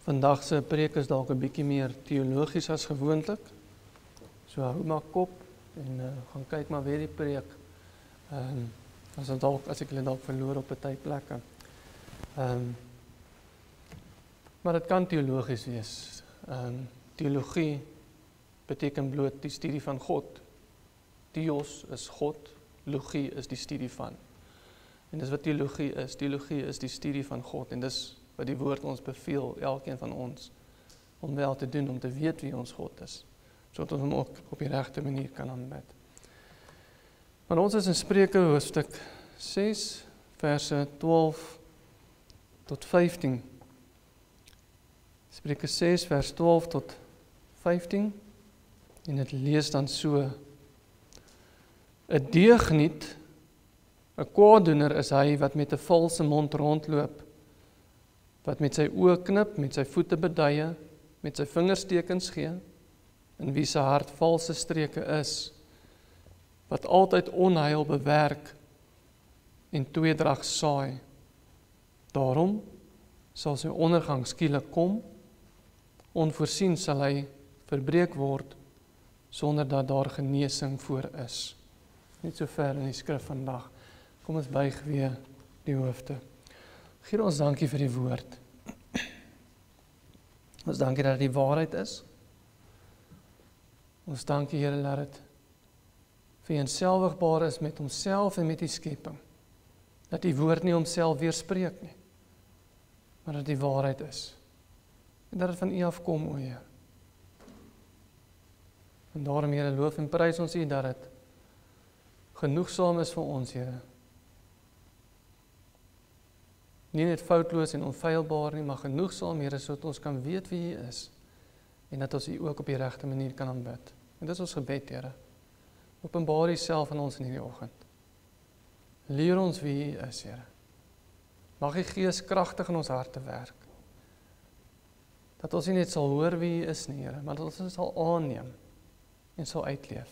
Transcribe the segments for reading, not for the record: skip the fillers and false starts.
Vandag se preek is dalk 'n bietjie meer teologies as gewoonlik. So hou maar kop en gaan kyk maar weer die preek. As ek hulle dalk verloor op 'n tyd plekke. Maar dit kan teologies wees. Teologie beteken bloot die studie van God. Theos is God, logie is die studie van. En dis wat teologie is. Teologie is die studie van God en dis wat die woord ons beveel, elkeen van ons, om wel te doen, om te weet wie ons God is, sodat ons hom ook op die regte manier kan aanbid. Maar ons is in Spreuke hoofstuk 6, verse 12 tot 15. Spreuke 6, vers 12 tot 15, en dit lees dan so: 'n deugniet, 'n kwaadoener is hy wat met 'n valse mond rondloop, wat met sy oë knip, met sy voete beduie, met sy vingerstekens gee, in wie se hart valse streke is, wat altyd onheil bewerk en tweedrag saai. Daarom sal sy ondergang skielik kom, onvoorsien sal hy verbreek word, sonder dat daar genesing voor is. Net so ver in die skrif vandag. Kom ons buig weer die hoofde. Here, ons dankie vir die woord. Ons dankie dat dit die waarheid is. Ons dankie, Here, dat dit vereenselwigbaar is met homself en met die skepping. Dat die woord nie homself weerspreek nie, maar dat die waarheid is. En dat dit van U afkom, o Heer. En daarom, Here, loof en prys ons U dat dit genoegsaam is vir ons, Here. Nie net foutloos en onfeilbaar nie, maar genoegsaam, Here, sodat ons kan weet wie U is, en dat ons U ook op die regte manier kan aanbid. En dit is ons gebed, Here. Openbaar U self aan ons in hierdie oggend. Leer ons wie U is, Here. Mag U Gees kragtig in ons harte werk. Dat ons nie net sal hoor wie U is nie, Here, maar dat ons dit sal aanneem en sal uitleef.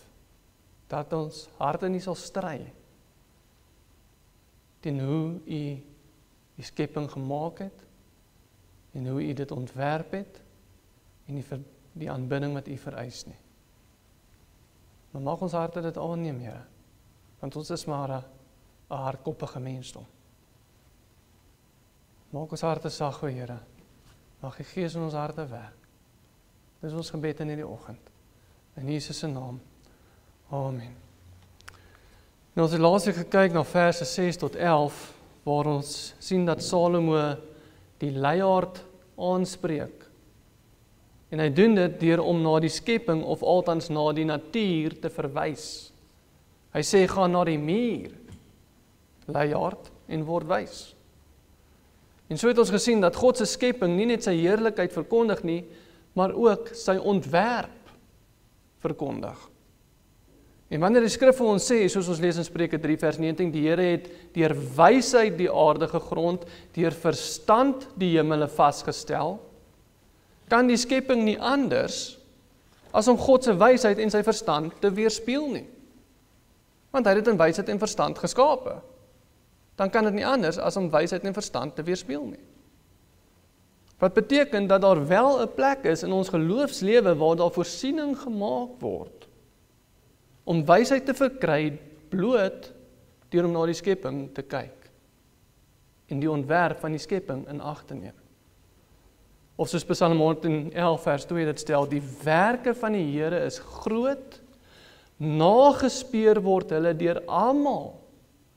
Dat ons harte nie sal stry teen hoe U die skepping gemaak het, en hoe U dit ontwerp het, en die aanbidding wat U vereis nie. Maar mag ons harte dit aanneem, Here, want ons is maar 'n hardkoppige mensdom. Maak ons harte sag, o Here, mag die Gees in ons harte werk. Dis ons gebed in hierdie oggend, in Jesus se naam, amen. Nou, ons het laas gekyk na verse 6 tot 11, waar ons sien dat Salomo die leiaard aanspreek. En hy doen dit deur om na die skepping, of althans na die natuur te verwys. Hy sê, gaan na die muur, leiaard, en word wys. En so het ons gesien dat God se skepping nie net sy heerlikheid verkondig nie, maar ook sy ontwerp verkondig. En wanneer die skrif vir ons sê, soos ons lees in Spreuke 3 vers 19, die Here het deur wysheid die aarde gegrond, deur verstand die hemele vasgestel, kan die skepping nie anders as om God se wysheid en sy verstand te weerspieël nie. Want hy het dit in wysheid en verstand geskape. Dan kan dit nie anders as om wysheid en verstand te weerspieël nie. Wat beteken dat daar wel 'n plek is in ons geloofslewe waar daar voorsiening gemaak word om wysheid te verkry bloot deur om na die skepping te kyk en die ontwerp van die skepping in ag te neem. Of soos Psalm 111 vers 2 dit stel, die werke van die Here is groot, nagespeur word hulle deur almal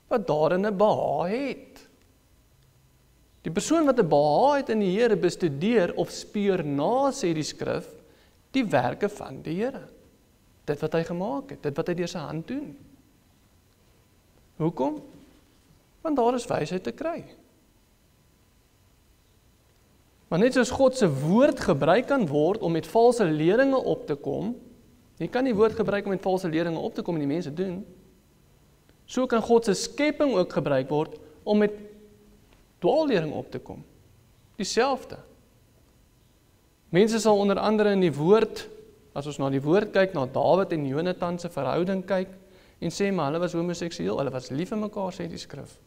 wat daarin 'n behaag het. Die persoon wat 'n behaag het in die Here bestudeer of speur na, sê die skrif, die werke van die Here. Dit wat hy gemaak het, dit wat hy deur sy hand doen. Hoekom? Want daar is wysheid te kry. Maar net soos God se woord gebruik kan word om met valse leringe op te kom, jy kan die woord gebruik om met valse leringe op te kom en die mense doen, so kan God se skepping ook gebruik word om met dwaallering op te kom. Dieselfde. Mense sal onder andere in die woord, as ons na die woord kyk, na Dawid en Jonatan se verhouding kyk, en sê, maar hulle was homoseksueel, hulle was lief vir mekaar, sê die skrif.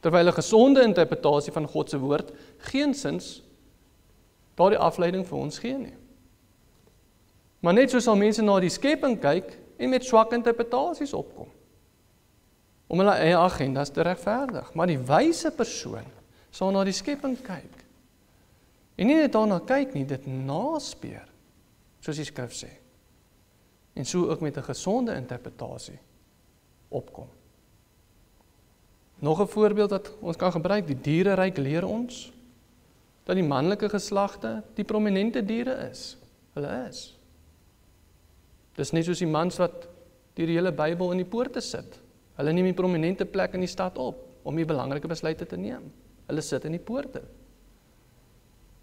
Terwyl 'n gesonde interpretasie van God se woord geensins daardie afleiding vir ons gee nie. Maar net so sal mense na die skepping kyk en met swak interpretasies opkom, om hulle eie agendas te regverdig. Maar die wyse persoon sal na die skepping kyk, en nie net daarna kyk nie, dit naspeur, soos die skrif sê, en so ook met 'n gesonde interpretasie opkom. Nog 'n voorbeeld wat ons kan gebruik, die diereryk leer ons, dat die manlike geslagte die prominente diere is. Hulle is. Dis net soos die mans wat die hele Bybel in die poorte sit. Hulle neem die prominente plek in die stad op, om die belangrike besluite te neem. Hulle sit in die poorte.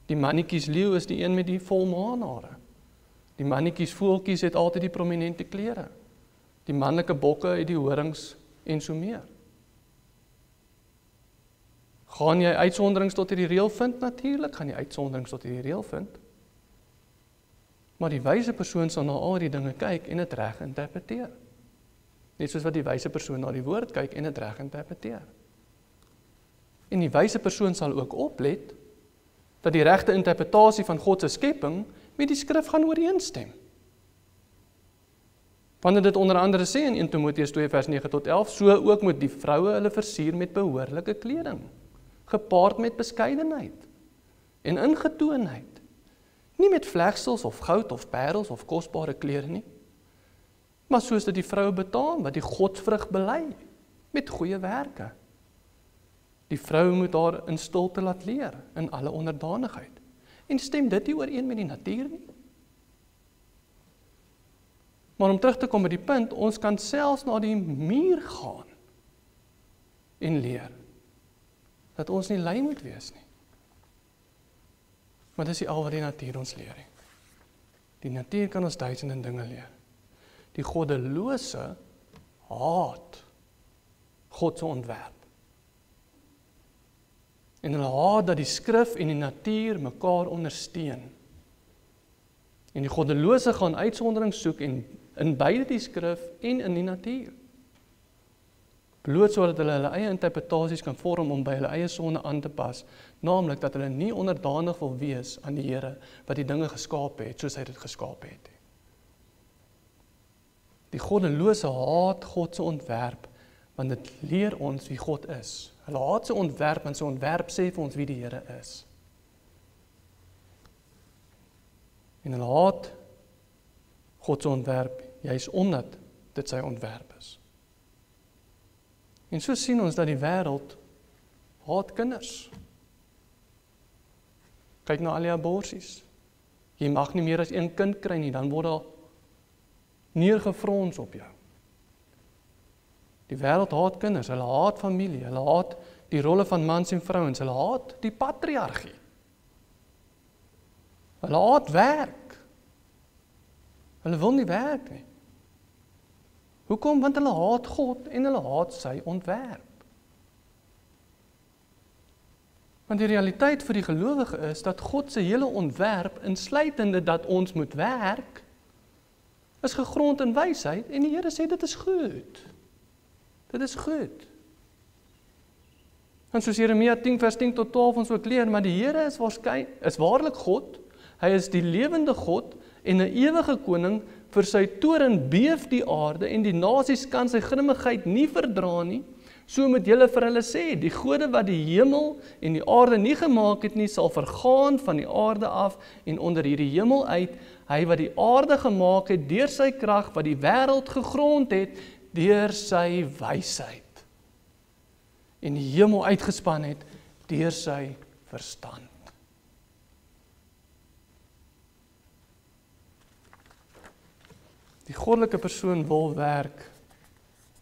Die mannetjies leeu is die een met die volmaanhare. Die mannetjies voeltjies het altyd die prominente klere. Die manlike bokke het die horings en so meer. Gaan jy uitsonderings tot hierdie reël vind? Natuurlik gaan jy uitsonderings tot hierdie reël vind. Maar die wyse persoon sal na al die dinge kyk en dit reg interpreteer. Net soos wat die wyse persoon na die woord kyk en dit reg interpreteer. En die wyse persoon sal ook oplet dat die regte interpretasie van God se skepping met die skrif gaan ooreenstem. Wanneer dit onder andere sê in 1 Timoteus 2 vers 9 tot 11, so ook moet die vroue hulle versier met behoorlike kleding, gepaard met beskeidenheid en ingetoonheid. Nie met vlegsels of goud of parels of kosbare klere nie, maar soos dit die vroue betaam wat die godsvrug bely, met goeie werke. Die vrou moet haar in stilte laat leer, in alle onderdanigheid. En stem dit nie ooreen met die natuur nie? Maar om terug te kom by die punt, ons kan selfs na die muur gaan en leer, dat ons nie lui moet wees nie. Maar dis nie al wat die natuur ons leer nie. Die natuur kan ons duisende dinge leer. Die goddelose haat God se ontwerp. En hulle haat dat die skrif en die natuur mekaar ondersteun. En die goddelose gaan uitsondering soek in beide die skrif en in die natuur. Bloot sodat hulle hulle eie interpretasies kan vorm om by hulle eie sonde aan te pas, naamlik dat hulle nie onderdanig wil wees aan die Here wat die dinge geskaap het, soos hy dit geskaap het. Die goddelose haat God se ontwerp, want dit leer ons wie God is. Hulle haat sy ontwerp, want sy ontwerp sê vir ons wie die Here is. En hulle haat God se ontwerp, juis omdat dit sy ontwerp is. En so sien ons dat die wêreld haat kinders. Kyk na al die aborsies. Jy mag nie meer as een kind kry nie, dan word daar neergefrons op jou. Die wêreld haat kinders, hulle haat familie, hulle haat die rolle van mans en vrouens, hulle haat die patriargie. Hulle haat werk. Hulle wil nie werk nie. Hoekom? Want hulle haat God en hulle haat sy ontwerp. Want die realiteit vir die gelowige is dat God se hele ontwerp, insluitende dat ons moet werk, is gegrond in wysheid en die Here sê dit is goed. Dit is goed. En soos Jeremia 10 vers 10 tot 12 ons ook leer, maar die Here is waarlik God, hy is die lewende God en 'n ewige koning, vir sy toorn beef die aarde en die nasies kan sy grimmigheid nie verdra nie. So moet julle vir hulle sê, die gode wat die hemel en die aarde nie gemaak het nie, sal vergaan van die aarde af en onder hierdie hemel uit, hy wat die aarde gemaak het deur sy krag, wat die wêreld gegrond het deur sy wysheid en die hemel uitgespan het deur sy verstand. Die goddelike persoon wil werk,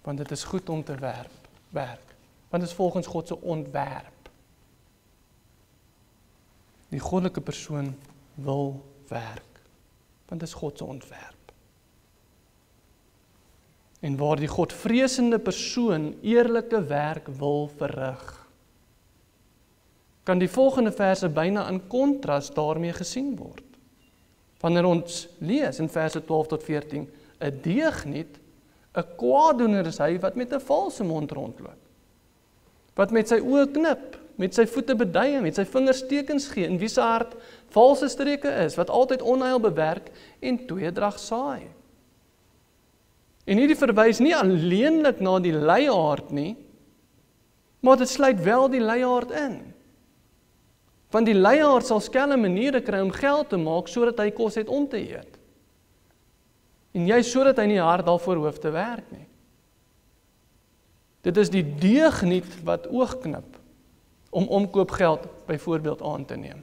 want dit is goed om te werk, want dit is volgens God se ontwerp. Die goddelike persoon wil werk, want dit is God se ontwerp. En waar die godvreesende persoon eerlike werk wil verrig, kan die volgende verse byna in kontras daarmee gesien word. Wanneer ons lees in verse 12 tot 14, 'n deugniet, 'n kwaaddoener is hy wat met 'n valse mond rondloop, wat met sy oë knip, met sy voete beduie, met sy vingers tekens gee, in wie se hart valse streke is, wat altyd onheil bewerk en tweedrag saai. En hierdie verwys nie alleenlik na die leiaard nie, maar dit sluit wel die leiaard in. Want die leiaard sal skelm maniere kry om geld te maak, sodat hy kos het om te eet. En jy sodat hy nie hard daarvoor hoef te werk nie. Dit is die deugniet wat oogknip, om omkoopgeld byvoorbeeld aan te neem.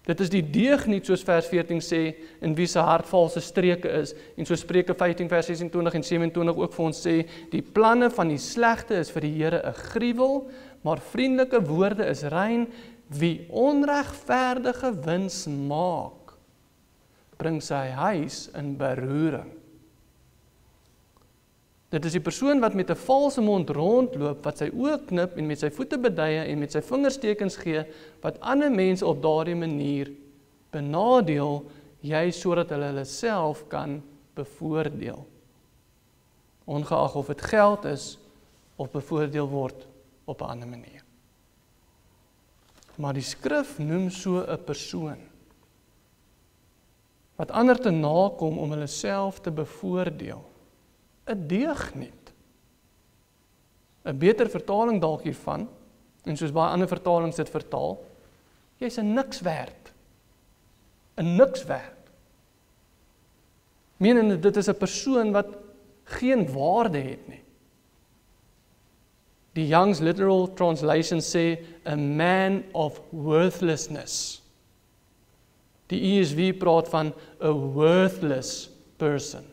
Dit is die deugniet, soos vers 14 sê, in wie se hart valse streke is, en so Spreuke 15 vers 26 en 27 ook vir ons sê, die planne van die slegte is vir die Here 'n gruwel, maar vriendelike woorde is rein, wie onregverdige wins maak, bring sy huis in beroering. Dit is die persoon wat met 'n valse mond rondloop, wat sy oë knip en met sy voete beduie en met sy vingers tekens gee, wat ander mense op daardie manier benadeel, juis sodat hulle self kan bevoordeel. Ongeag of dit geld is, of bevoordeel word op 'n ander manier. Maar die skrif noem so 'n persoon, wat ander te nakom om hulle self te bevoordeel. 'n deugniet. 'n beter vertaling dalk hiervan, en soos baie ander vertalings dit vertaal, jy's 'n niks werd. 'n niks werd. Menende dit is 'n persoon wat geen waarde het nie. Die Young's Literal Translation sê, a man of worthlessness. Die ESV praat van a worthless person.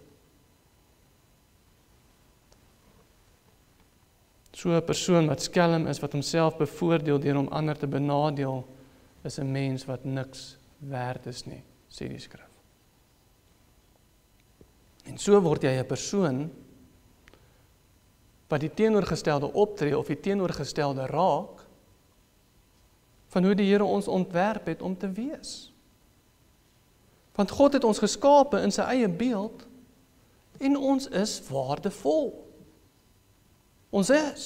So 'n persoon wat skelm is, wat homself bevoordeel deur om ander te benadeel, is 'n mens wat niks werd is nie, sê die skrif. En so word jy 'n persoon wat die teenoorgestelde optree of die teenoorgestelde raak van hoe die Here ons ontwerp het om te wees. Want God het ons geskape in sy eie beeld en ons is waardevol. Ons is.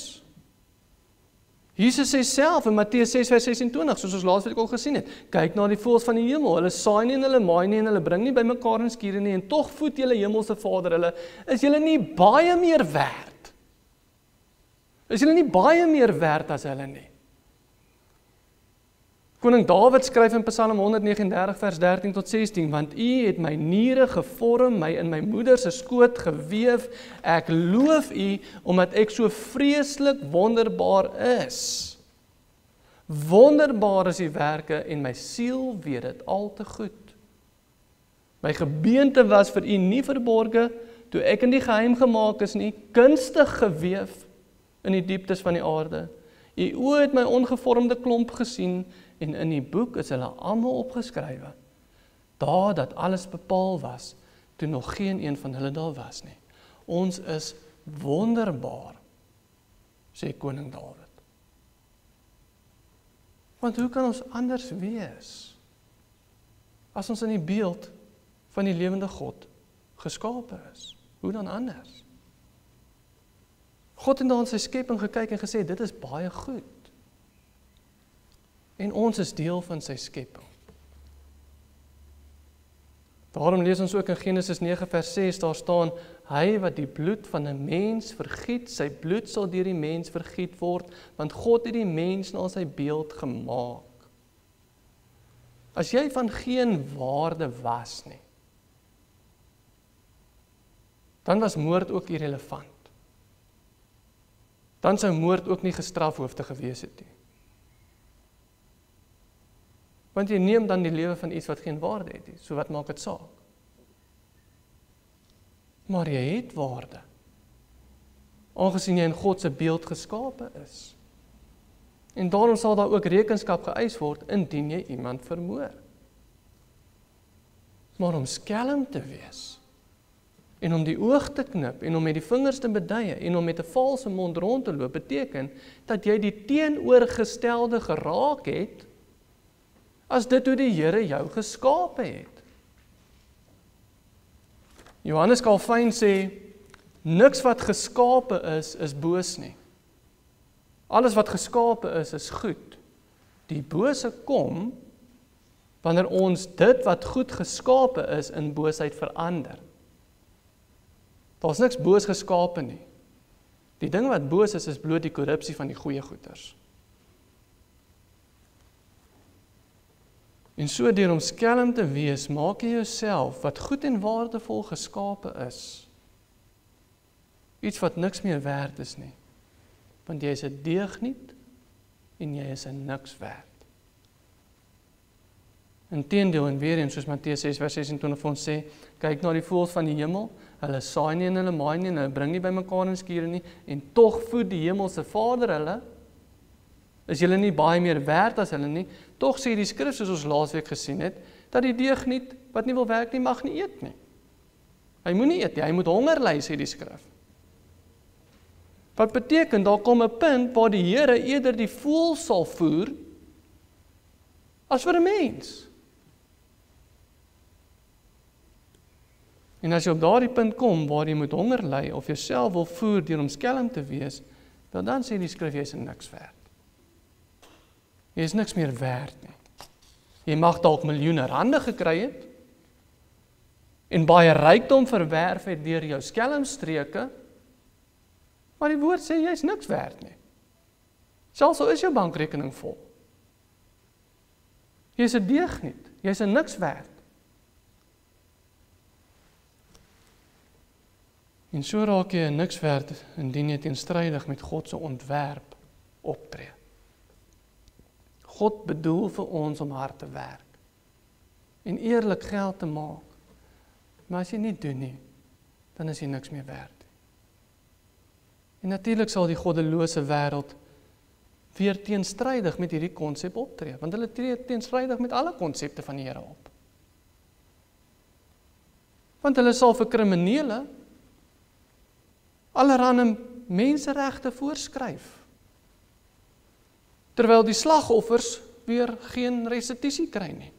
Jesus sê self in Matteus 6 vers 26, soos ons laasweek al gesien het, kyk na die voëls van die hemel, hulle saai nie en hulle maai nie en hulle bring nie bymekaar in skure nie en tog voed julle hemelse Vader hulle, is julle nie baie meer werd? Is julle nie baie meer werd as hulle nie? Koning Dawid skryf in Psalm 139 vers 13 tot 16, want U het my niere gevorm, my in my moeder se skoot geweef, ek loof U, omdat ek so vreeslik wonderbaar is. Wonderbaar is die werke en my siel weet dit al te goed. My gebeente was vir U nie verborge, toe ek in die geheim gemaak is nie, kunstig geweef in die dieptes van die aarde. U oë het my ongevormde klomp gesien, en in die boek is hulle almal opgeskrywe, daar dat alles bepaal was, toe nog geen een van hulle daar was nie. Ons is wonderbaar, sê koning Dawid. Want hoe kan ons anders wees, as ons in die beeld van die lewende God geskape is? Hoe dan anders? God het na sy skepping gekyk en gesê, dit is baie goed. En ons is deel van sy skepping. Daarom lees ons ook in Genesis 9 vers 6, daar staan, hy wat die bloed van 'n mens vergiet, sy bloed sal deur die mens vergiet word, want God het die mens na sy beeld gemaak. As jy van geen waarde was nie, dan was moord ook irrelevant. Dan sou moord ook nie gestrafhoofdig gewees het nie. Want jy neem dan die lewe van iets wat geen waarde het nie, so wat maak dit saak? Maar jy het waarde, aangesien jy in God se beeld geskape is. En daarom sal daar ook rekenskap geëis word, indien jy iemand vermoor. Maar om skelm te wees, en om die oog te knip, en om met die vingers te beduie, en om met 'n valse mond rond te loop, beteken, dat jy die teenoorgestelde geraak het, as dit hoe die Here jou geskape het. Johannes Calvin sê, niks wat geskape is boos nie. Alles wat geskape is goed. die bose kom, wanneer ons dit wat goed geskape is, in boosheid verander. Daar's niks boos geskape nie. Die ding wat boos is bloot die korrupsie van die goeie goeders. En so deur om skelm te wees, maak jy jouself, wat goed en waardevol geskape is, iets wat niks meer werd is nie. Want jy is 'n deugniet, en jy is 'n niks werd. Inteendeel, en weer eens, soos Matteus 6 vers 26 vir ons sê, kyk na die voëls van die hemel, hulle saai nie en hulle maai nie, en hulle bring nie by mekaar in skure nie, en tog voed die hemelse Vader hulle. Is julle nie baie meer werd as hulle nie? Tog sê die skrif, soos ons laasweek gesien het, dat die deugniet wat nie wil werk nie, mag nie eet nie. Hy moet nie eet nie, hy moet honger ly, sê die skrif. Wat beteken, daar kom 'n punt waar die Here eerder die voël sal voer as vir 'n mens. En as jy op daardie punt kom waar jy moet honger ly of jouself wil voer deur om skelm te wees, wel dan sê die skrif jy is niks werd. Jy is niks meer werd nie. Jy mag dalk miljoene rande gekry het en baie rykdom verwerf het deur jou skelmstreke, maar die woord sê jy is niks werd nie. Selfs al is jou bankrekening vol. Jy is 'n deugniet, jy is 'n niks werd. En so raak jy 'n niks werd indien jy teenstrydig met God se ontwerp optree. God bedoel vir ons om hard te werk en eerlik geld te maak. Maar as jy nie doen nie, dan is jy niks meer werd. En natuurlik sal die goddelose wêreld weer teenstrydig met hierdie konsep optree, want hulle tree teenstrydig met alle konsepte van die Here op. Want hulle sal vir kriminele allerhande menseregte voorskryf, terwyl die slagoffers weer geen restituisie kry nie.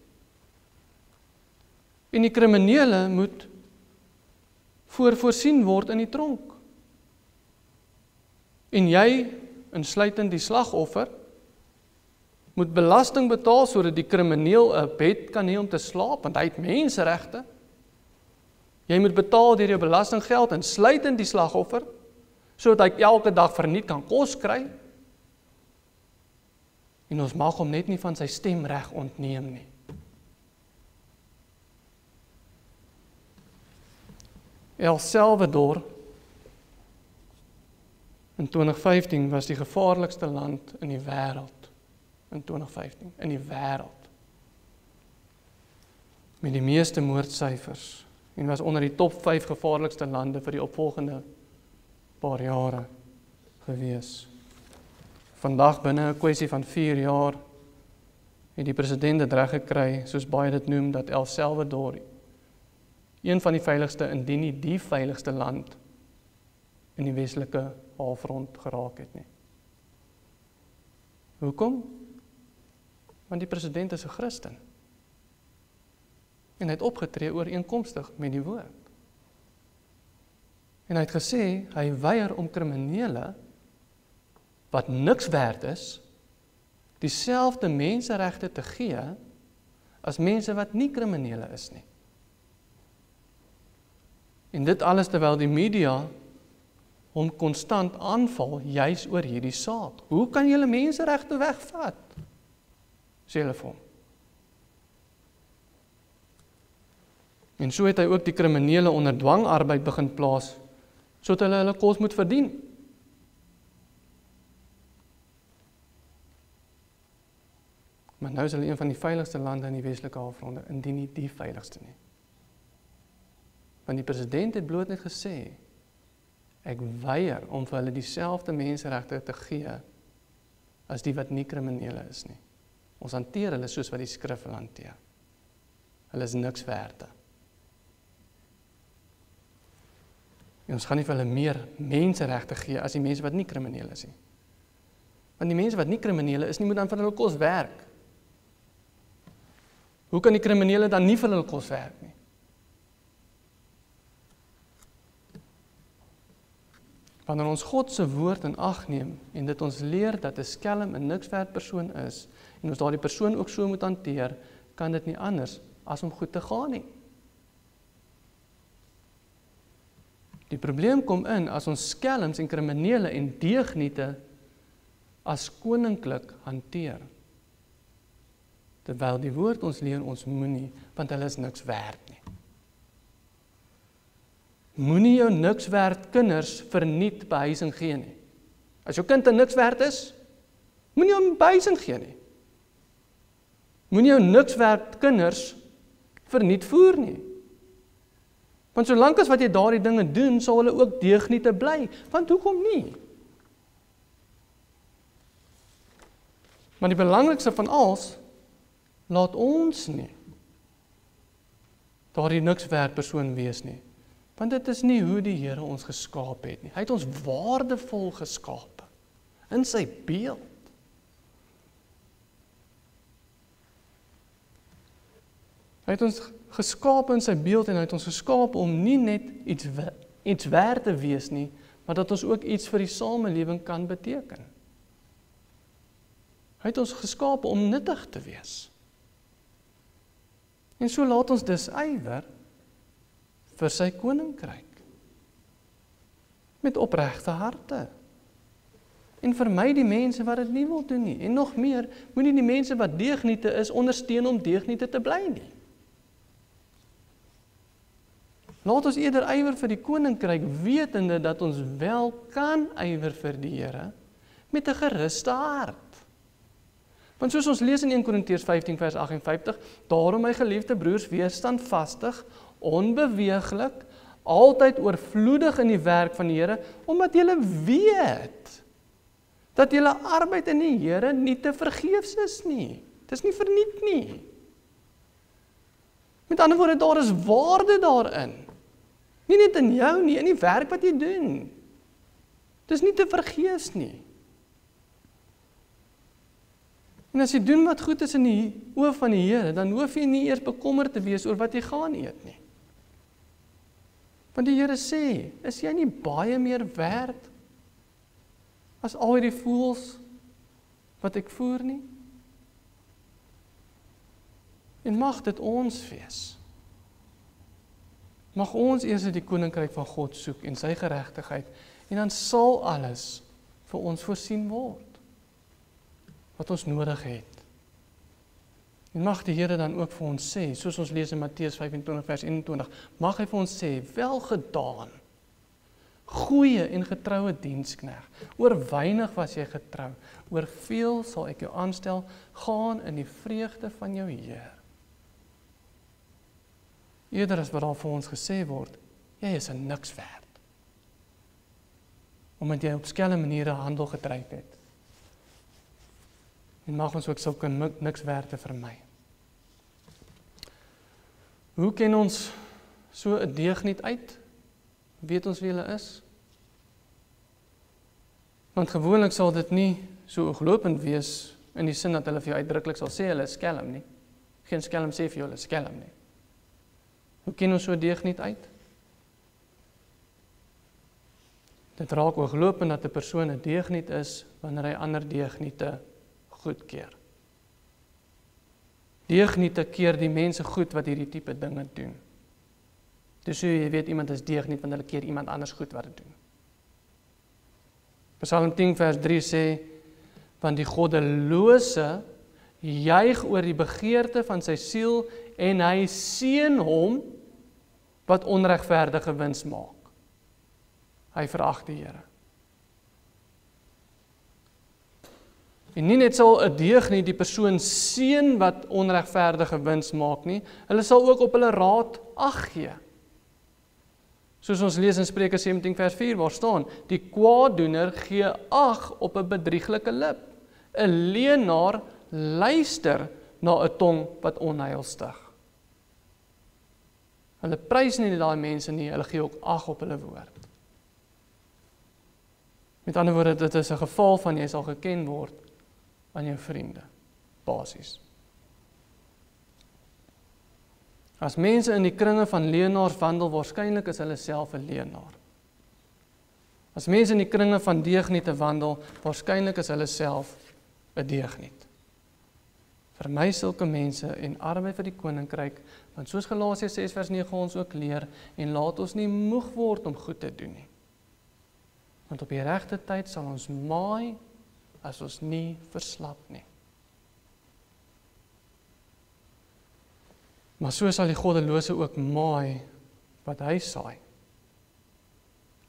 En die kriminele moet voorsien word in die tronk. En jy, insluitend die slagoffer, moet belasting betaal sodat die krimineel 'n bed kan hê om te slaap, want hy het menseregte. Jy moet betaal deur jou belastinggeld, insluitend die slagoffer, sodat hy elke dag verniet kan kos kry. En ons mag hom net nie van sy stemreg ontneem nie. El Salvador in 2015 was die gevaarlikste land in die wêreld. In 2015, in die wêreld. Met die meeste moordsyfers. En was onder die top 5 gevaarlikste lande vir die opvolgende paar jare gewees. Vandag binne 'n kwessie van 4 jaar het die president dit reg gekry, soos baie dit noem, dat El Salvador een van die veiligste, indien nie die veiligste land in die westelike halfrond geraak het nie. Hoekom? Want die president is 'n Christen. En hy het opgetree ooreenkomstig met die woord. En hy het gesê, hy weier om kriminele, wat niks werd is, dieselfde menseregte te gee, as mense wat nie kriminele is nie. En dit alles terwyl die media hom konstant aanval, juis oor hierdie saak. Hoe kan julle menseregte wegvat? Sê hulle vir hom. En so het hy ook die kriminele onder dwangarbeid begin plaas, sodat hulle kos moet verdien. Maar nou is hulle een van die veiligste lande in die westelike halfronde, indien nie die veiligste nie. Want die president het bloot net gesê, ek weier om vir hulle dieselfde menseregte te gee, as die wat nie kriminele is nie. Ons hanteer hulle soos wat die skrif hulle hanteer. Hulle is niks werd. En ons gaan nie vir hulle meer menseregte gee, as die mense wat nie kriminele is nie. Want die mense wat nie kriminele is nie, moet dan vir hulle kos werk. Hoe kan die kriminele dan nie vir hulle kos werk nie? Wanneer ons God se woord in ag neem en dit ons leer dat 'n skelm 'n niks werd persoon is en ons daardie persoon ook so moet hanteer, kan dit nie anders as om goed te gaan nie. Die probleem kom in as ons skelms en kriminele en deugniete as koninklik hanteer. Terwyl die woord ons leer ons moenie, want hulle is niks werd nie. Moenie jou niks werd kinders verniet behuising gee nie. As jou kind 'n niks werd is, moenie hom behuising gee nie. Moenie jou niks werd kinders verniet voer nie. Want solank as wat jy daardie dinge doen, sal hulle ook deugniete bly. Want hoekom nie? Maar die belangrikste van alles, laat ons nie daardie niks werd persoon wees nie. Want dit is nie hoe die Here ons geskaap het nie. Hy het ons waardevol geskaap in sy beeld. Hy het ons geskaap in sy beeld en hy het ons geskaap om nie net iets werd te wees nie, maar dat ons ook iets vir die samelewing kan beteken. Hy het ons geskaap om nuttig te wees. En so laat ons dus ywer vir sy koninkryk. Met opregte harte. En vermy die mense wat dit nie wil doen nie. En nog meer, moenie die mense wat deugniete is ondersteun om deugniete te bly nie. Laat ons eerder ywer vir die koninkryk, wetende dat ons wel kan ywer vir die Here met 'n geruste hart. Want soos ons lees in 1 Korintiërs 15 vers 58, daarom my geliefde broers, wees standvastig, onbeweeglik, altyd oorvloedig in die werk van die Here, omdat julle weet dat julle arbeid in die Here nie te vergeefs is nie. Dit is nie verniet nie. Met ander woorde, daar is waarde daarin. Nie net in jou nie, in die werk wat jy doen. Dit is nie te vergeefs nie. En as jy doen wat goed is in die oë van die Here, dan hoef jy nie eers bekommerd te wees oor wat jy gaan eet nie. Want die Here sê, is jy nie baie meer werd as al die voëls wat ek voer nie? En mag dit ons wees. Mag ons eers die koninkryk van God soek en sy geregtigheid, en dan sal alles vir ons voorsien word wat ons nodig het. En mag die Here dan ook vir ons sê, soos ons lees in Matteus 25 vers 21, mag hy vir ons sê, welgedaan, goeie en getroue diensknegt, oor weinig was jy getrou, oor veel sal ek jou aanstel, gaan in die vreugde van jou Heer. Eerder as wat daar vir ons gesê word, jy is 'n niks werd, omdat jy op skelm maniere handel gedryf het. En mag ons ook sulke niks werde vermy. Hoe ken ons so 'n deugniet uit? Weet ons wie hulle is? Want gewoonlik sal dit nie so ooglopend wees in die sin dat hulle vir jou uitdruklik sal sê hulle is skelm nie. Geen skelm sê vir jou hulle is skelm nie. Hoe ken ons so 'n deugniet uit? Dit raak ooglopend dat 'n persoon 'n deugniet is wanneer hy ander deugniete goedkeur. Deugniete keer die mense goed wat hierdie tipe dinge doen. Dis so jy weet iemand is deugniet want hulle keer iemand anders goed wat dit doen. Psalm 10 vers 3 sê, want die goddelose juig oor die begeerte van sy siel en hy seën hom wat onregverdige wins maak. Hy verag die Here. En nie net sal 'n deugniet die persoon seën wat onregverdige wins maak nie, hulle sal ook op hulle raad ag gee. Soos ons lees in Spreuke 17 vers 4 waar staan, die kwaaddoener gee ag op 'n bedrieglike lip. 'n Leienaar luister na 'n tong wat onheil stig. Hulle prys nie daai mense nie, hulle gee ook ag op hulle woord. Met ander woorde, dit is 'n geval van jy sal geken word aan jou vriende, basies. As mense in die kringe van leienaars wandel, waarskynlik is hulle self 'n leienaar. As mense in die kringe van deugniete wandel, waarskynlik is hulle self 'n deugniet. Vermy sulke mense en arbei vir die koninkryk, want soos Galasiërs 6 vers 9 ons ook leer, en laat ons nie moeg word om goed te doen nie. Want op die regte tyd sal ons maai, as ons nie verslap nie. Maar so sal die goddelose ook maai, wat hy saai.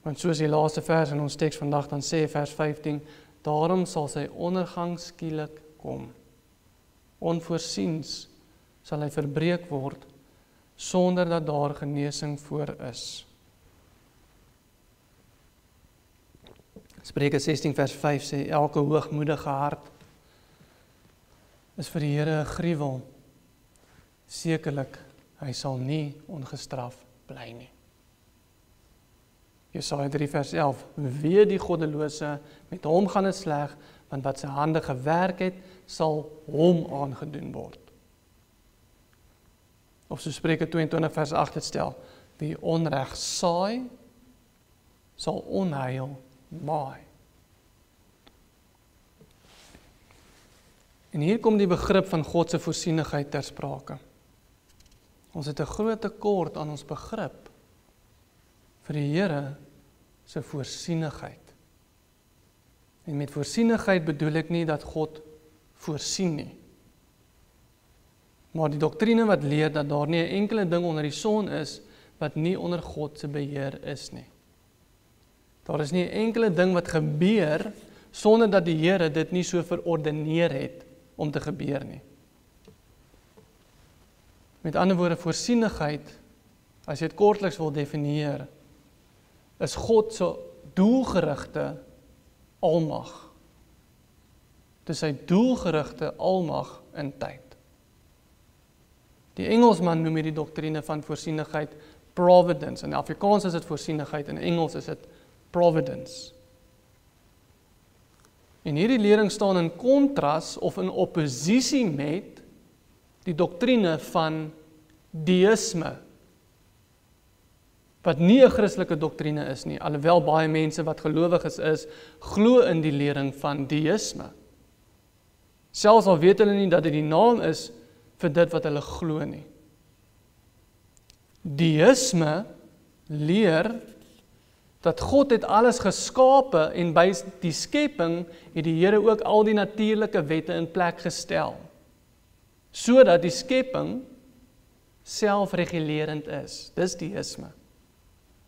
Want soos die laaste vers in ons teks vandag dan sê, vers 15, daarom sal sy ondergang skielik kom. Onvoorsiens sal hy verbreek word, sonder dat daar genesing voor is. Spreuke 16 vers 5 sê, elke hoogmoedige hart is vir die Here 'n gruwel. Sekerlik, hy sal nie ongestraf bly nie. Jesaja 3 vers 11, wee die goddelose, met hom gaan dit sleg, want wat sy hande gewerk het, sal hom aangedoen word. Of so Spreuke 22 vers 8 het stel, wie onreg saai, sal onheil maai. En hier kom die begrip van God se voorsienigheid ter sprake. Ons het 'n groot tekort aan ons begrip vir die Here se voorsienigheid. En met voorsienigheid bedoel ek nie dat God voorsien nie. Maar die doktrine wat leer dat daar nie 'n enkele ding onder die son is wat nie onder God se beheer is nie. Daar is nie 'n enkele ding wat gebeur sonder dat die Here dit nie so verordeneer het om te gebeur nie. Met ander woorde, voorsienigheid, as jy dit kortliks wil definieer, is God se doelgerigte almag. Dis sy doelgerigte almag in tyd. Die Engelsman noem hierdie doktrine van voorsienigheid providence. In Afrikaans is dit voorsienigheid, in Engels is dit providence. En hierdie lering staan in kontras of in opposisie met die doktrine van deïsme, wat nie 'n Christelike doktrine is nie, alhoewel baie mense wat gelowiges is, glo in die lering van deïsme. Selfs al weet hulle nie dat dit die naam is vir dit wat hulle glo nie. Deïsme leer dat God het alles geskape en by die skepping het die Here ook al die natuurlike wette in plek gestel, sodat die skepping selfregulerend is. Dis deïsme.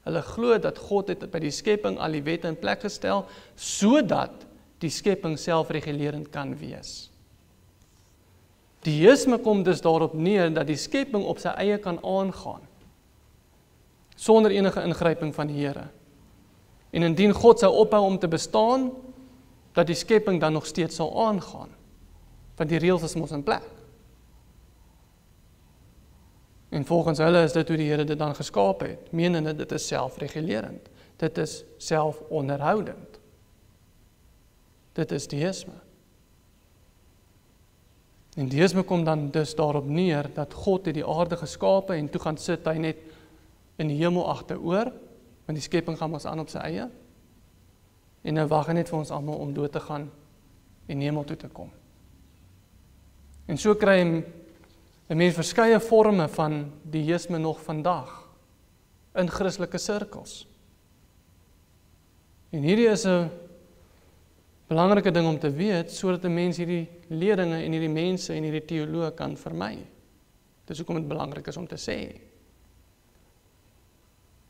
Hulle glo dat God het by die skepping al die wette in plek gestel, sodat die skepping selfregulerend kan wees. Deïsme kom dus daarop neer dat die skepping op sy eie kan aangaan, sonder enige ingryping van die Here. En indien God sou ophou om te bestaan, dat die skepping dan nog steeds sal aangaan, want die reëls is mos in plek. En volgens hulle is dit hoe die Here dit dan geskape het, menende dit is selfregulerend, dit is selfonderhoudend. Dit is deïsme. En deïsme kom dan dus daarop neer dat God het die aarde geskape en toe gaan sit hy net in die hemel agteroor, want die skepping gaan ons aan op sy eie. En nou wag hy net vir ons almal om dood te gaan en hemel toe te kom. En so kry 'n mens verskeie vorme van deïsme nog vandag in Christelike sirkels. En hierdie is 'n belangrike ding om te weet, sodat 'n mens hierdie leringe en hierdie mense en hierdie teoloë kan vermy. Dis hoekom dit belangrik is om te sê.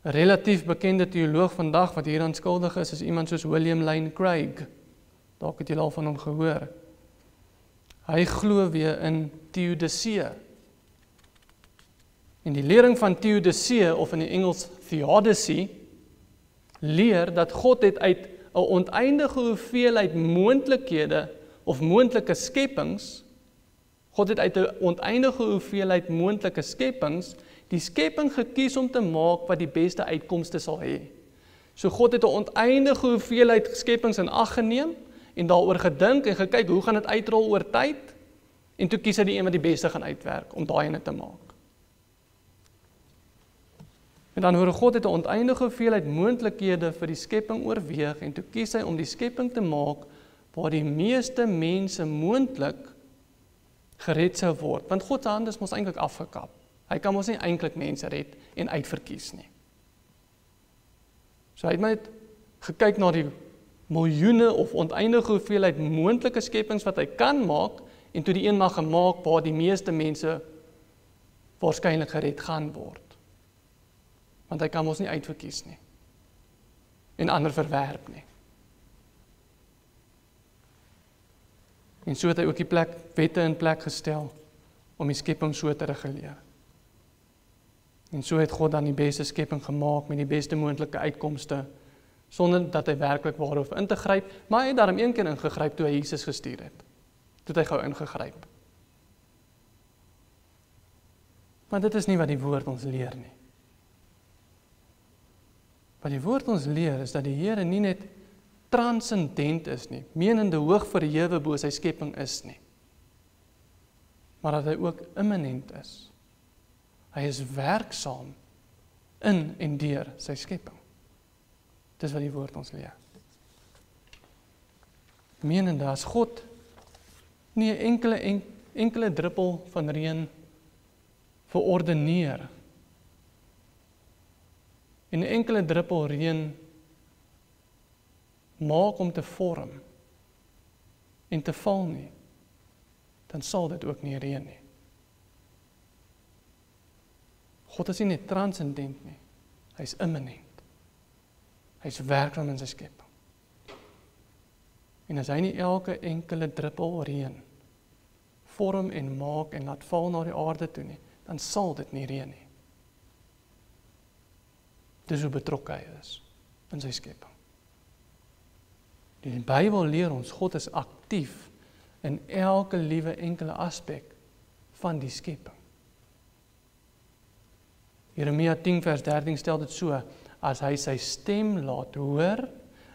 'n relatief bekende teoloog vandag wat hieraan skuldig is iemand soos William Lane Craig. Dalk het julle al van hom gehoor. Hy glo weer in theodicee. En die lering van theodicee, of in die Engels theodicy, leer dat God het uit 'n oneindige hoeveelheid moontlikhede of moontlike skepings, God het uit 'n oneindige hoeveelheid moontlike skepings die skepping gekies om te maak wat die beste uitkomste sal hê. So God het 'n oneindige hoeveelheid skepings in ag geneem en daaroor gedink en gekyk hoe gaan dit uitrol oor tyd en toe kies hy die een wat die beste gaan uitwerk om daai ene te maak. Met ander woorde, God het 'n oneindige hoeveelheid moontlikhede vir die skepping oorweeg en toe kies hy om die skepping te maak waar die meeste mense moontlik gered sou word. Want God se hand is mos eintlik afgekap. Hy kan mos nie eintlik mense red en uitverkies nie. So hy het net gekyk na die miljoene of oneindige hoeveelheid moontlike skepings wat hy kan maak en toe die een mag gemaak waar die meeste mense waarskynlik gered gaan word. Want hy kan ons nie uitverkies nie. En ander verwerp nie. En so het hy ook die wette in plek gestel om die skepping so te reguleer. En so het God dan die beste skepping gemaak met die beste moontlike uitkomste, sonder dat hy werklik waarop in te gryp, maar hy het daarom een keer ingegryp toe hy Jesus gestuur het. Toe het hy gou ingegryp. Maar dit is nie wat die woord ons leer nie. Wat die woord ons leer is dat die Here nie net transcendent is nie, menende hoog verhewe bo sy skepping is nie, maar dat hy ook immanent is. Hy is werksaam in en deur sy skepping. Dis wat die woord ons leer. Menende as God nie 'n enkele druppel van reën verordeneer en 'n enkele druppel reën maak om te vorm en te val nie, dan sal dit ook nie reën nie. God is nie net transcendent nie, hy is immanent. Hy is werksaam in sy skepping. En as hy nie elke enkele druppel reën vorm en maak en laat val na die aarde toe nie, dan sal dit nie reën nie. Dis hoe betrokke hy is in sy skepping. Die Bybel leer ons, God is aktief in elke liewe enkele aspek van die skepping. Jeremia 10 vers 13 stel dit so, as hy sy stem laat hoor,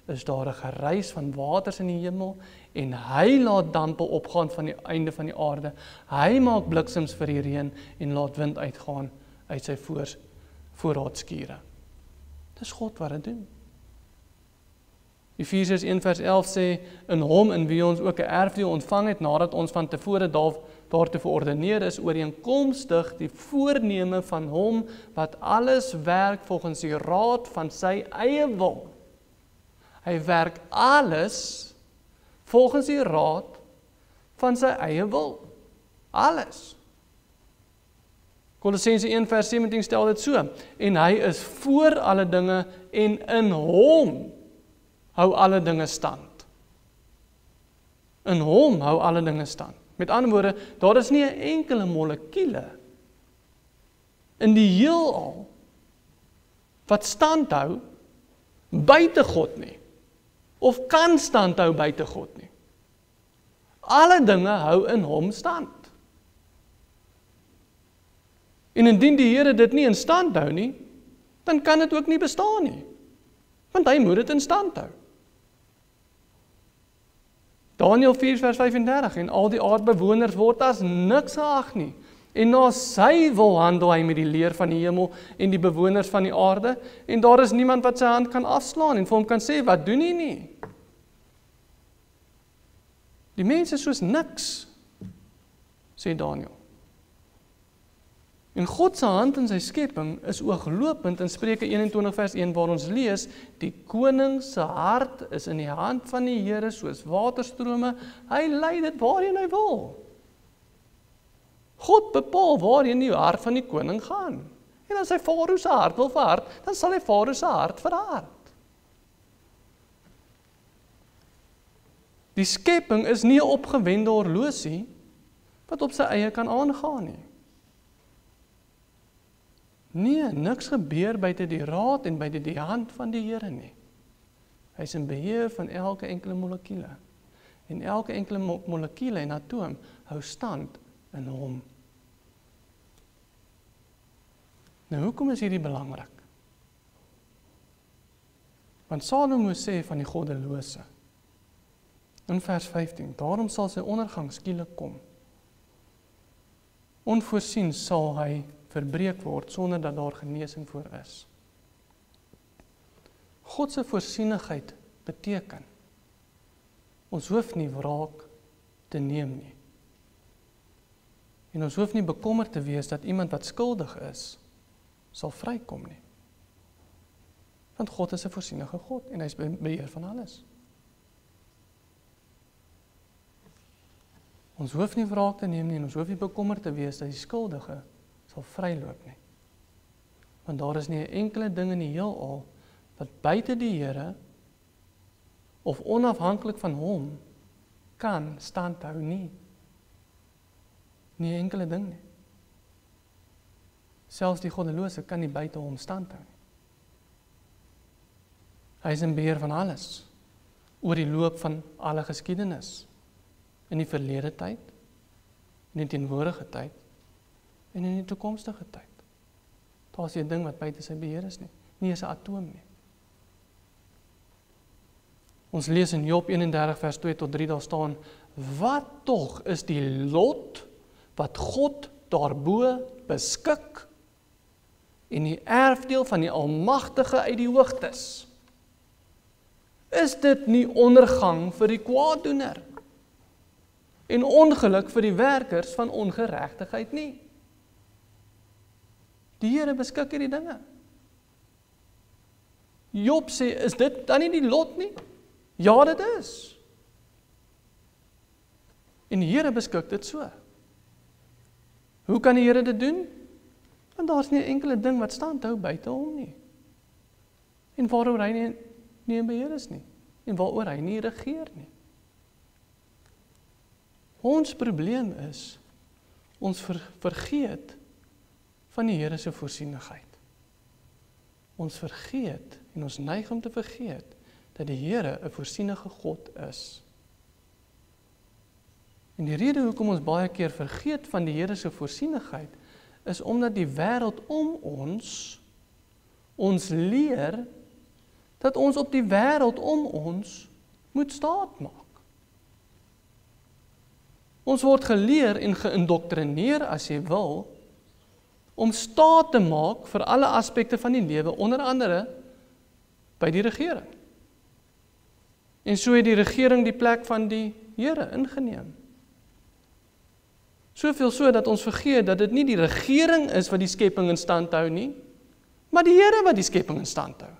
is daar 'n geruis van waters in die hemel, en hy laat dampe opgaan van die einde van die aarde. Hy maak bliksems vir die reën, en laat wind uitgaan uit sy voorraadskure. Dis God wat dit doen. Efesiërs 1 vers 11 sê, in hom in wie ons ook 'n erfdeel ontvang het, nadat ons van tevore daartoe verordeneer is, ooreenkomstig die voorneme van hom, wat alles werk volgens die raad van sy eie wil. Hy werk alles volgens die raad van sy eie wil. Alles. Kolossense 1 vers 17 stel dit so, en hy is voor alle dinge, en in hom hou alle dinge stand. In hom hou alle dinge stand. Met ander woorde, daar is nie 'n enkele molekuule in die heelal wat stand hou buite God nie, of kan stand hou buite God nie. Alle dinge hou in hom stand. En indien die Here dit nie in stand hou nie, dan kan dit ook nie bestaan nie, want hy moet dit in stand hou. Daniël 4 vers 35, en al die aardbewoners word as niks geag nie, en na sy wil handel hy met die leer van die hemel en die bewoners van die aarde, en daar is niemand wat sy hand kan afslaan en vir hom kan sê, wat doen hy nie? Die mens is soos niks, sê Daniël. En God se hand in sy skepping is ooglopend in Spreuke 21 vers 1 waar ons lees, die koning se hart is in die hand van die Here soos waterstrome, hy lei dit waarheen hy wil. God bepaal waarheen die hart van die koning gaan. En as hy Farao se hart wil verhard, dan sal hy Farao se hart verhard. Die skepping is nie 'n opgewende horlosie wat op sy eie kan aangaan nie. Nee, niks gebeur buite die raad en buite die hand van die Here nie. Hy is in beheer van elke enkele molekuule. En elke enkele molekuule en atoom hou stand in hom. Nou, hoekom is hierdie belangrik? Want Salomo sê van die goddelose, in vers 15, daarom sal sy ondergang skielik kom. Onvoorsien sal hy verbreek word, sonder dat daar genesing voor is. God se voorsienigheid beteken, ons hoef nie wraak te neem nie. En ons hoef nie bekommerd te wees dat iemand wat skuldig is, sal vrykom nie. Want God is 'n voorsienige God en hy is beheer van alles. Ons hoef nie wraak te neem nie en ons hoef nie bekommerd te wees dat die skuldige sal vryloop nie. Want daar is nie 'n enkele ding in die heelal wat buite die Here of onafhanklik van hom kan standhou nie. Nie 'n enkele ding nie. Selfs die goddelose kan nie buite hom standhou nie. Hy is in beheer van alles, oor die loop van alle geskiedenis, in die verlede tyd, in die teenwoordige tyd, en in die toekomstige tyd. Daar is 'n ding wat buite sy beheer is nie, nie eens 'n atoom nie. Ons lees in Job 31 vers 2 tot 3, daar staan, wat tog is die lot wat God daarbo beskik, en die erfdeel van die Almagtige uit die hoogtes? Is dit nie ondergang vir die kwaaddoener, en ongeluk vir die werkers van ongeregtigheid nie? Die Here beskik hierdie dinge. Job sê, is dit dan nie die lot nie? Ja, dit is. En die Here beskik dit so. Hoe kan die Here dit doen? Want daar is nie 'n enkele ding wat standhou buite hom nie. En waaroor hy nie in beheer is nie. En waaroor hy nie regeer nie. Ons probleem is, ons vergeet van die Here se voorsienigheid. Ons vergeet, en ons neig om te vergeet, dat die Here 'n voorsienige God is. En die rede hoekom ons baie keer vergeet van die Here se voorsienigheid, is omdat die wêreld om ons leer, dat ons op die wêreld om ons moet staatmaak. Ons word geleer en geïndoktrineer, as jy wil, om staat te maak vir alle aspekte van die lewe, onder andere by die regering. En so het die regering die plek van die Here ingeneem. Soveel so dat ons vergeet dat dit nie die regering is wat die skepping in stand hou nie, maar die Here wat die skepping in stand hou.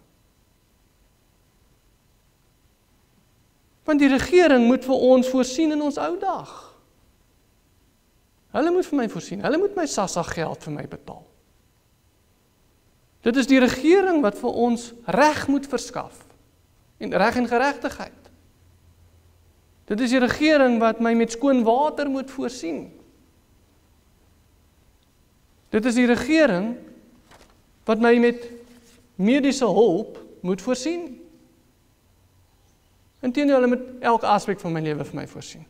Want die regering moet vir ons voorsien in ons ou dag. Hulle moet vir my voorsien, hulle moet my SASSA geld vir my betaal. Dit is die regering wat vir ons reg moet verskaf, en reg en geregtigheid. Dit is die regering wat my met skoon water moet voorsien. Dit is die regering wat my met mediese hulp moet voorsien. Inteendeel, hulle moet elke aspek van my lewe vir my voorsien.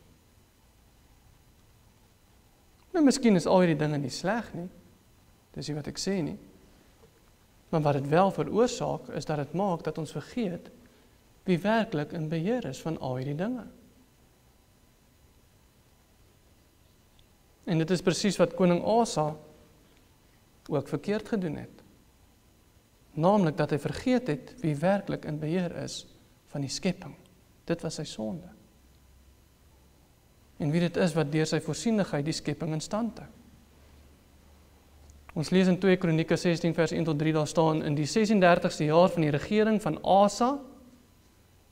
Nou, miskien is al hierdie dinge nie sleg nie. Dis nie wat ek sê nie. Maar wat dit wel veroorsaak, is dat dit maak dat ons vergeet wie werklik in beheer is van al hierdie dinge. En dit is presies wat koning Asa ook verkeerd gedoen het. Naamlik dat hy vergeet het wie werklik in beheer is van die skepping. Dit was sy sonde. En wie dit is wat deur sy voorsienigheid die skepping in stand hou. Ons lees in 2 Kronieke 16 vers 1 tot 3, daar staan, in die 36ste jaar van die regering van Asa,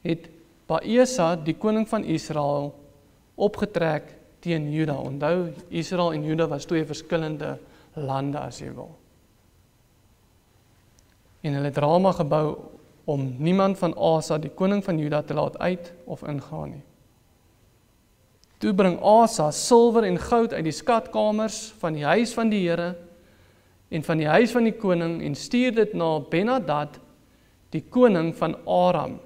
het Baesa, die koning van Israel, opgetrek teen Juda. Onthou, Israel en Juda was 2 verskillende lande, as jy wil. En hulle het Rama gebou om niemand van Asa, die koning van Juda, te laat uit of ingaan nie. Toe bring Asa silwer en goud uit die skatkamers van die huis van die Here en van die huis van die koning en stuur dit na Ben-Hadad, die koning van Aram,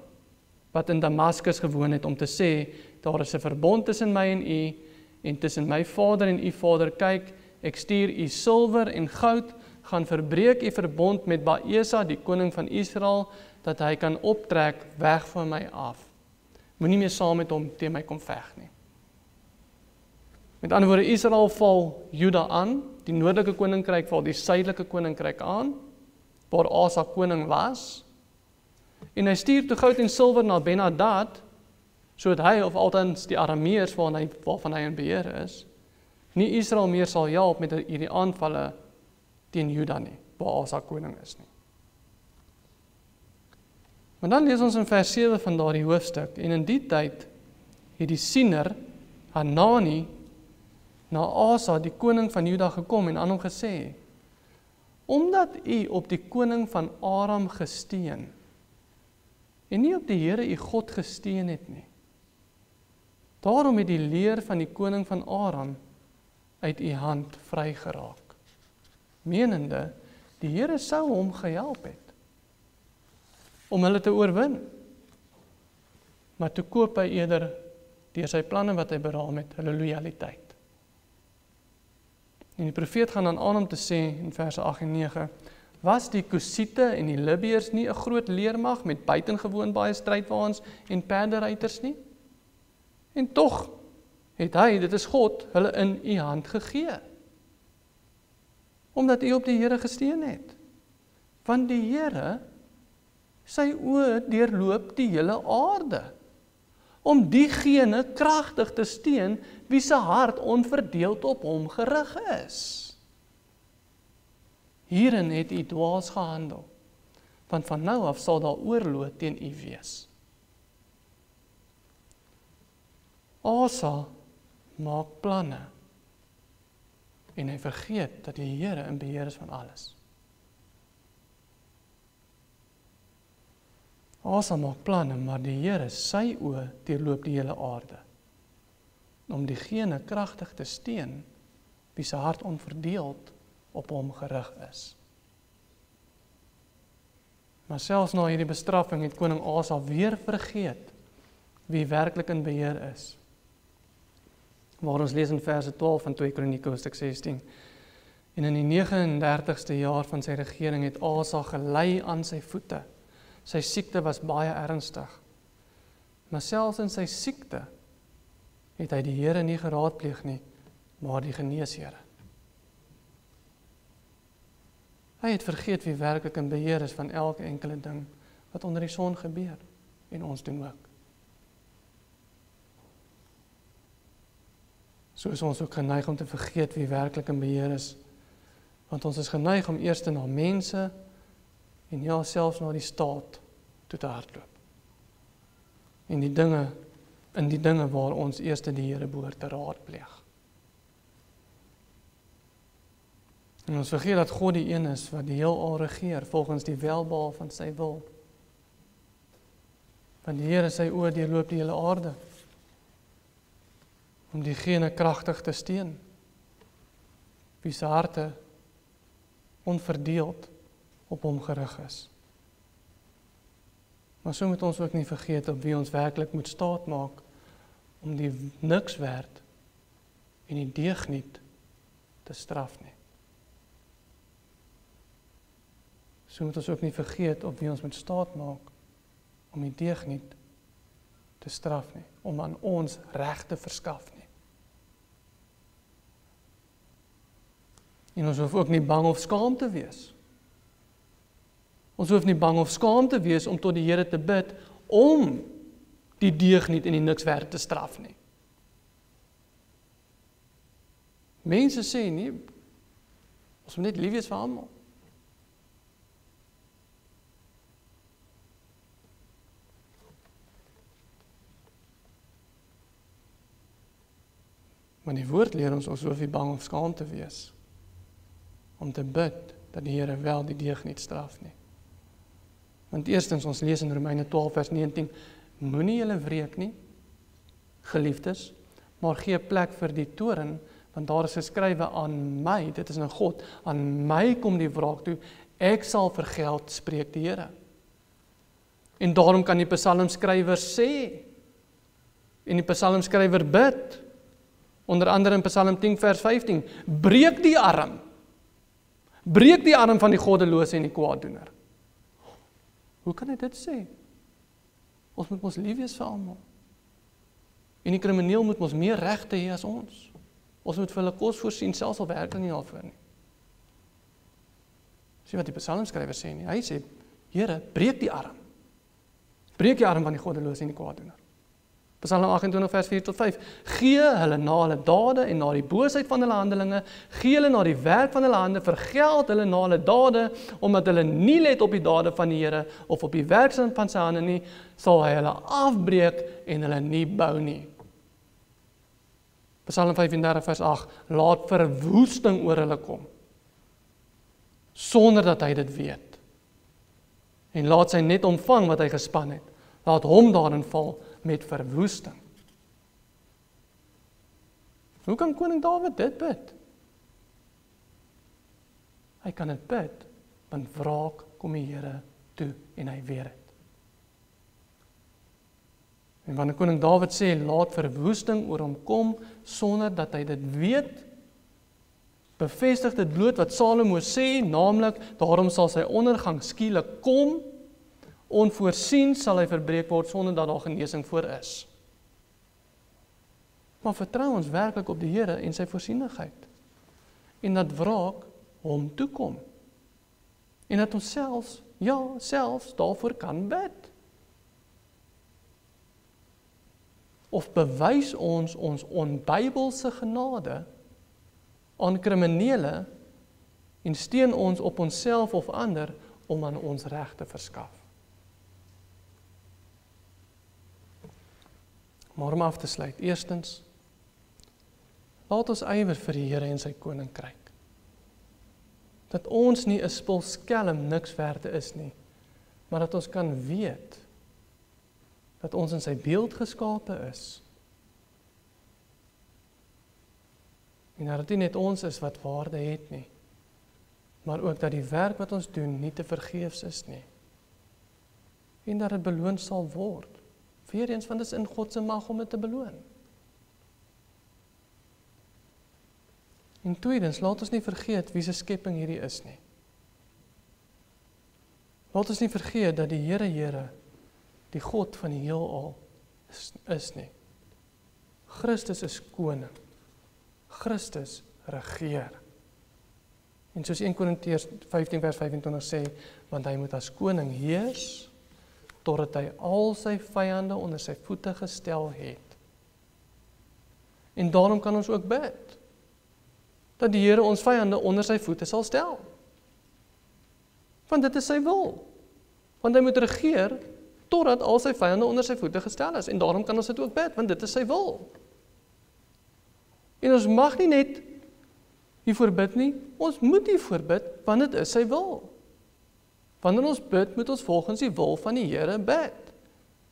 wat in Damaskus gewoon het, om te sê, daar is 'n verbond tussen my en u en tussen my vader en u vader. Kyk, ek stuur u silwer en goud, gaan verbreek u verbond met Baesa, die koning van Israel, dat hy kan optrek weg van my af. Moenie meer saam met hom teen my kom veg nie. Met ander woorde, Israel val Juda aan, die noordelike koninkryk val die suidelike koninkryk aan, waar Asa koning was, En hy stuur toe goud en silwer na Ben-Hadad, sodat hy, of althans die Arameërs waarvan hy in beheer is, nie Israel meer sal help met hierdie aanvalle teen Juda nie, waar Asa koning is nie. Maar dan lees ons in vers 7 van daardie hoofstuk, en in die tyd het die siener, Hanani, na Asa, die koning van Juda gekom en aan hom gesê, omdat u op die koning van Aram gesteun, en nie op die Here u God gesteun het nie. Daarom het die leer van die koning van Aram uit u hand vry geraak, menende, die Here sou hom gehelp het, om hulle te oorwin. Maar toe koop hy eerder, deur sy planne wat hy beraam het, hulle lojaliteit. En die profeet gaan dan aan om te sê, in verse 8 en 9, was die Kusiete en die Libiërs nie 'n groot leermag met buitengewoon baie strydwaans en perderuiters nie? En tog het hy, dit is God, hulle in u hand gegee, omdat u op die Here gesteun het. Want die Here, sy oë deurloop die hele aarde, om diegene kragtig te steun, wie se hart onverdeeld op hom gerig is. Hierin het u dwaas gehandel, want van nou af sal daar oorlog teen u wees. Asa maak planne, en hy vergeet dat die Here in beheer is van alles. Asa maak planne, maar die Here, sy oë deurloop die hele aarde, om diegene kragtig te steun, wie se hart onverdeeld op hom gerig is. Maar selfs na hierdie bestraffing het koning Asa weer vergeet wie werklik in beheer is. Waar ons lees in verse 12 van 2 Kronieke hoofstuk 16. En in die 39ste jaar van sy regering het Asa gelei aan sy voete. Sy siekte was baie ernstig. Maar selfs in sy siekte het hy die Here nie geraadpleeg nie, maar die geneesheere. Hy het vergeet wie werklik in beheer is van elke enkele ding wat onder die son gebeur, en ons doen ook. So is ons ook geneig om te vergeet wie werklik in beheer is, want ons is geneig om eers na mense en ja, selfs na die staat toe te hardloop. En in die dinge waar ons eers die Here behoort te raadpleeg. En ons vergeet dat God die een is wat die heelal regeer volgens die welbehae van sy wil. Want die Here, sy oë deurloop die hele aarde, om diegene kragtig te steun, wie se harte onverdeeld op hom gerig is. Maar so moet ons ook nie vergeet op wie ons werklik moet staat maak, om die niks werd en die deugniet te straf nie. So moet ons ook nie vergeet op wie ons moet staat maak, om die deugniet te straf nie, om aan ons reg te verskaf nie. En ons hoef ook nie bang of skaam te wees. Ons hoef nie bang of skaam te wees om tot die Here te bid, om die deugniet en die niks werd te straf nie. Mense sê nie, ons moet net lief wees vir almal. Maar die woord leer ons hoef nie bang of skaam te wees, om te bid, dat die Here wel die deugniet straf nie. Want eerstens, ons lees in Romeine 12 vers 19, moenie julle wreek nie, geliefdes, maar gee plek vir die toorn, want daar is geskrywe aan my, dit is nou God, aan my kom die wraak toe, ek sal vergeld, spreek die Here. En daarom kan die psalmskrywer sê, en die psalmskrywer bid, onder andere in Psalm 10 vers 15, breek die arm van die goddelose en die kwaaddoener. Hoe kan hy dit sê? Ons moet ons lief wees vir almal. En die krimineel moet ons meer regte hê as ons. Ons moet vir hulle kos voorsien, selfs al werk hulle nie daarvoor nie. Sien wat die psalmskrywer sê nie. Hy sê, Here, breek die arm. Breek die arm van die goddeloos en die kwaaddoener. Psalm 28 vers 4-5. Gee hulle na hulle dade en na die boosheid van hulle handelinge, gee hulle na die werk van hulle hande, vergeld hulle na hulle dade, omdat hulle nie let op die dade van die Here, of op die werk van sy hande nie, sal hy hulle afbreek en hulle nie bou nie. Psalm 35 vers 8. Laat verwoesting oor hulle kom, sonder dat hy dit weet. En laat sy net ontvang wat hy gespan het. Laat hom daarin val met verwoesting. Hoe kan koning Dawid dit bid? Hy kan dit bid, want wraak kom die Here toe en hy weet dit. En wanneer koning Dawid sê, laat verwoesting oor hom kom, sonder dat hy dit weet, bevestig dit bloot wat Salomo sê, naamlik, daarom sal sy ondergang skielik kom, onvoorsien sal hy verbreek word, sonder dat daar genesing voor is. Maar vertrou ons werklik op die Here en sy voorsienigheid, en dat wraak hom toekom, en dat ons selfs daarvoor kan bid. Of bewys ons onbybelse genade aan kriminele en steun ons op onsself of ander om aan ons reg te verskaf. Maar om af te sluit, eerstens, laat ons ywer vir die Here en sy koninkryk. Dat ons nie 'n spul skelm niks werd is nie, maar dat ons kan weet dat ons in sy beeld geskape is. En dat dit nie net ons is wat waarde het nie, maar ook dat die werk wat ons doen nie te vergeefs is nie. En dat dit beloon sal word. Weereens, want dit is in God se mag om dit te beloon. En tweedens, laat ons nie vergeet wie se skepping hierdie is nie. Laat ons nie vergeet dat die Here, die God van die heelal is nie. Christus is koning. Christus regeer. En soos 1 Korintiërs 15 vers 25 sê, want hy moet as koning heers, totdat hy al sy vyande onder sy voete gestel het. En daarom kan ons ook bid, dat die Here ons vyande onder sy voete sal stel. Want dit is sy wil. Want hy moet regeer, totdat al sy vyande onder sy voete gestel is. En daarom kan ons dit ook bid, want dit is sy wil. En ons mag nie net hiervoor bid nie, ons moet hiervoor bid, want dit is sy wil. Wanneer ons bid, moet ons volgens die wil van die Here bid.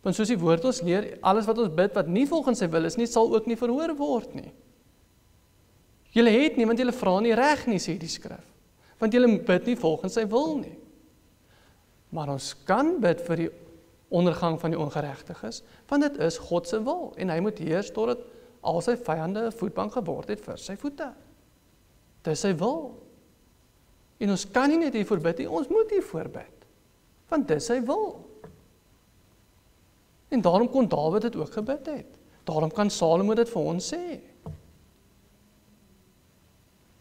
Want soos die woord ons leer, alles wat ons bid, wat nie volgens sy wil is nie, sal ook nie verhoor word nie. Julle het nie, want julle vra nie reg nie, sê die skrif. Want julle bid nie volgens sy wil nie. Maar ons kan bid vir die ondergang van die ongeregtiges, want dit is God se wil, en hy moet heers totdat al sy vyande 'n voetbank geword het vir sy voete. Dit is sy wil. En ons kan nie net hiervoor bid nie, ons moet hiervoor bid, want dit is sy wil. En daarom kon Dawid dit ook gebid het. Daarom kan Salomo dit vir ons sê.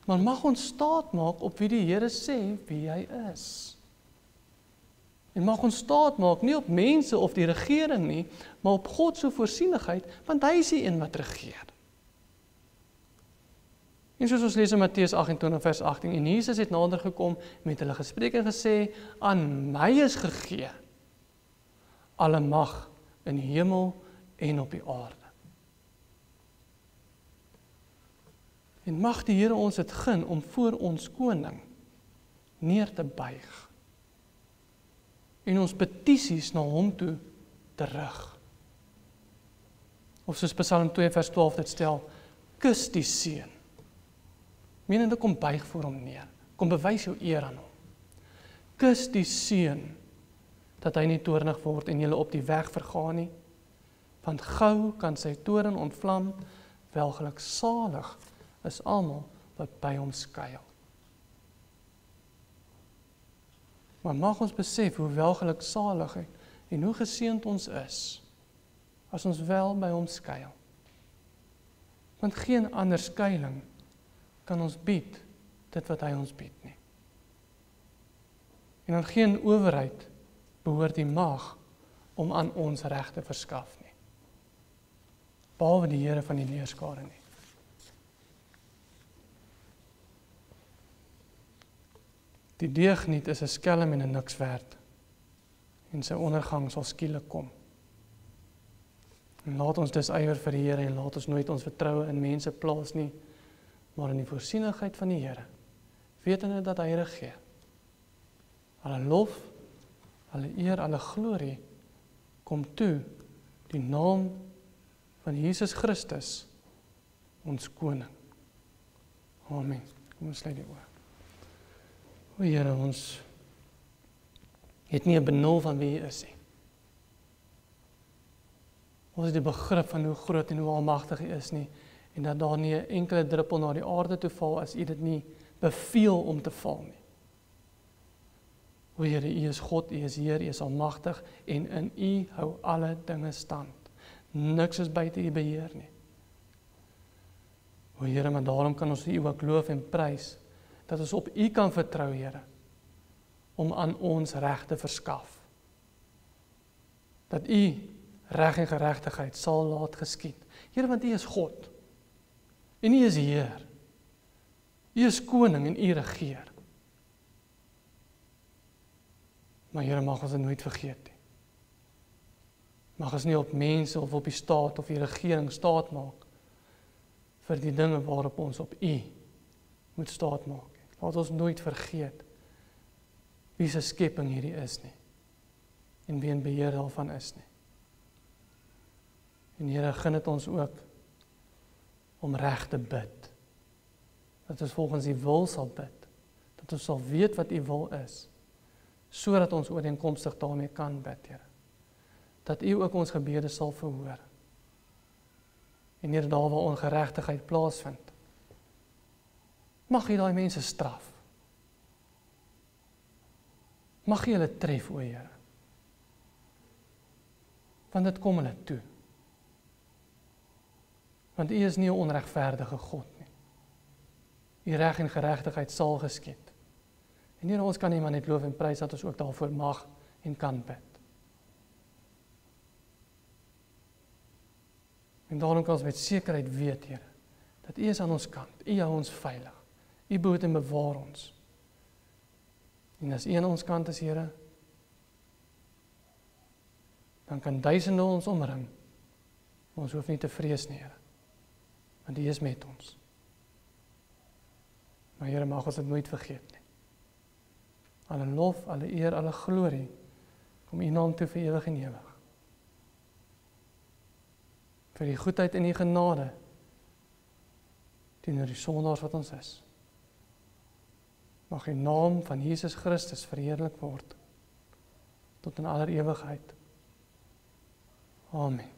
Maar mag ons staat maak op wie die Here sê wie hy is. En mag ons staat maak nie op mense of die regering nie, maar op God se voorsienigheid, want hy is die een wat regeer. En soos ons lees in Matteus 28 vers 18, en Jesus het nader gekom met hulle gespreek en gesê, aan my is gegee alle mag in die hemel en op die aarde. En mag die Here ons dit gun om voor ons koning neer te buig en ons petisies na hom toe te rig. Of soos Psalm 2 vers 12 dit stel, kus die seun. Menende kom buig voor hom neer, kom bewys jou eer aan hom. Kus die seun, dat hy nie toornig word en julle op die weg vergaan nie, want gou kan sy toorn ontvlam, welgeluksalig is almal wat by hom skuil. Maar mag ons besef hoe welgeluksalig en hoe geseënd ons is, as ons wel by hom skuil. Want geen ander skuiling kan ons bied, dit wat hy ons bied nie. En aan geen owerheid behoort die mag om aan ons reg te verskaf nie. Behalwe die Here van die leerskare nie. Die deugniet is 'n skelm en 'n niks werd, en sy ondergang sal skielik kom. En laat ons dus ywer vir die Here en laat ons nooit ons vertroue in mense plaas nie, maar in die voorsienigheid van die Here, wetende dat hy regeer. Alle lof, alle eer, alle glorie kom toe die naam van Jesus Christus, ons koning. Amen. Kom ons sluit die oë. O Here, ons het nie 'n benul van wie U is nie. Ons het die begrip van hoe groot en hoe almagtig U is nie, en dat daar nie 'n enkele druppel na die aarde toe val as U dit nie beveel om te val nie. O Here, U is God, U is Heer, U is almagtig, en in U hou alle dinge stand. Niks is buite U beheer nie. O Here, maar daarom kan ons U ook loof en prys, dat ons op U kan vertrou, Here, om aan ons reg te verskaf. Dat U reg en geregtigheid sal laat geskied. Here, want U is God, en U is Heer. U is koning en U regeer. Maar Here, mag ons dit nooit vergeet nie. Mag ons nie op mense of op die staat of die regering staat maak vir die dinge waarop ons op U moet staat maak. Laat ons nooit vergeet wie se skepping hierdie is nie, en wie in beheer daarvan is nie. En Here, gun dit ons ook om reg te bid, dat ons volgens U wil sal bid, dat ons sal weet wat U wil is, sodat ons ooreenkomstig daarmee kan bid, Here. Dat U ook ons gebede sal verhoor. En Here, daar waar ongeregtigheid plaasvind, mag U daai mense straf. Mag U hulle tref, o Here. Want dit kom hulle toe. Want U is nie 'n onregverdige God nie. U reg en geregtigheid sal geskied. En Here, ons kan nie maar net loof en prys dat ons ook daarvoor mag en kan bid. En daarom kan ons met sekerheid weet, Here, dat U is aan ons kant. U hou ons veilig. U behoed en bewaar ons. En as U aan ons kant is, Here, dan kan duisende ons omring. Ons hoef nie te vrees nie, Here, want U is met ons. Maar Here, mag ons dit nooit vergeet nie. Alle lof, alle eer, alle glorie, kom U naam toe vir ewig en ewig. Vir die goedheid en die genade teenoor die sondaars wat ons is. Mag die naam van Jesus Christus verheerlik word tot in aller ewigheid. Amen.